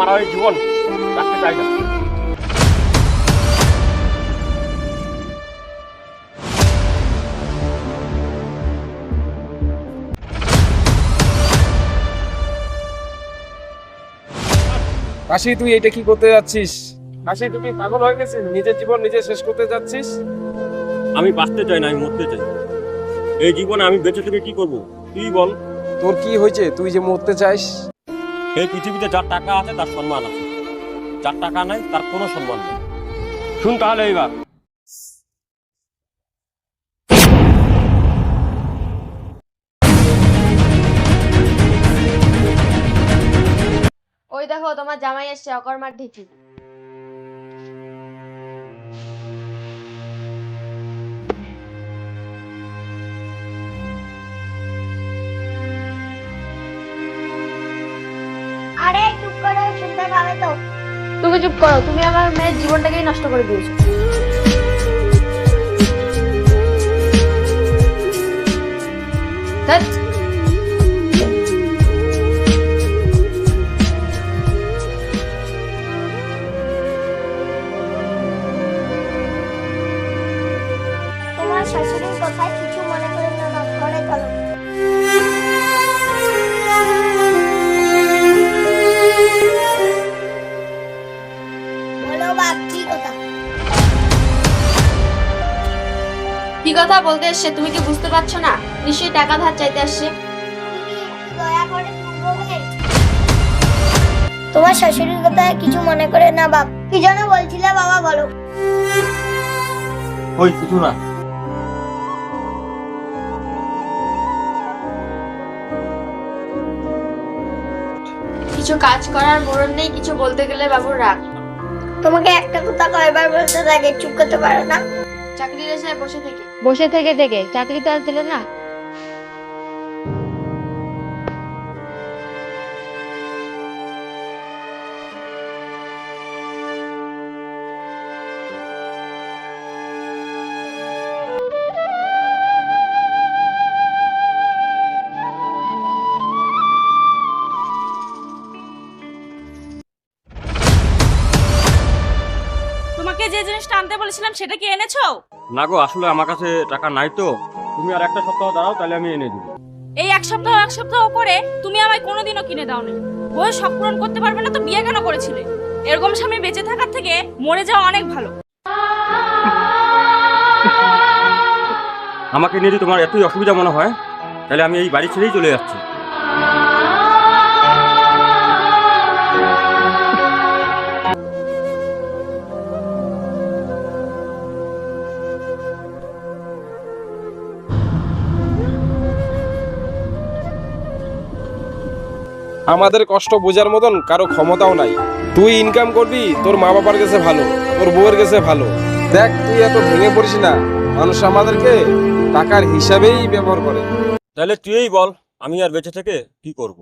আমার আর এই জীবন রাখতে চাই না। কাশি, তুই এটা কি করতে যাচ্ছিস? কাশি, তুই কি পাগল হয়ে গেছিস? নিজের জীবন নিজে শেষ করতে যাচ্ছিস? আমি বাঁচতে চাই না, আমি মরতে চাই। এই জীবনে আমি বেঁচে থেকে কি করব তুই বল। তোর কি হয়েছে তুই যে মরতে চাইস? এই পৃথিবীতে যার টাকা আছে তার সম্মান আছে, যার টাকা নাই তার কোনো সম্মান নেই। শুন তাহলে এইবার। ওই দেখো তোমার জামাই এসছে, অকর্মার ঢিকি। আরে চুপ করো, শুনতে পাবে তো? তুমি চুপ করো, তুমি আমার মেয়ের জীবনটাকেই নষ্ট করে দিয়েছো। ধ্যাৎ। তোমার শাশুড়ির কথায় কিছু মনে করে না বাপ, ঘরে চলো। বলো বাপ, কি কথা? কি কথা বলতে এসছে তুমি কি বুঝতে পারছো না? নিশ্চয়ই টাকা ধার চাইতে আসছে। তুমি একটু দয়া করে শুনবে? তোমার শাশুড়ির কথায় কিছু মনে করে না বাপ। কি যেন বলছিলে বাবা, বলো। ওই কিছু না। কিছু কাজ করার মরণ নেই, কিছু বলতে গেলে বাবুর রাগ। তোমাকে একটা কথা কয়বার বলতে থাকে, চুপ করতে পারো না? চাকরির এসে বসে থেকে চাকরি তো আর দিলে না। তোমাকে যে জিনিসটা আনতে বলেছিলাম সেটা কি এনেছো? না গো, আসলে আমার কাছে টাকা নাই তো। তুমি আর একটা সপ্তাহ দাঁড়াও, তাহলে আমি এনে দিব। এই এক সপ্তাহ করে তুমি আমায় কোনোদিনও কিনে দাওনি। বই শখ পূরণ করতে পারবে না তো বিয়ে কেন করেছিলে? এরকম স্বামী বেঁচে থাকার থেকে মরে যাওয়া অনেক ভালো। আমাকে নিয়ে যদি তোমার এতই অসুবিধা মনে হয়, তাহলে আমি এই বাড়ি ছেড়েই চলে যাচ্ছি। আমাদের কষ্ট বোঝার মতন কারো ক্ষমতাও নাই। তুই ইনকাম করবি, তোর মা বাবার কাছে ভালো, তোর বউয়ের কাছে ভালো। দেখ, তুই এত ভেঙে পড়িস না। মানুষ আমাদেরকে টাকার হিসাবেই ব্যবহার করে। তাহলে তুই বল, আমি আর বেঁচে থেকে কি করব?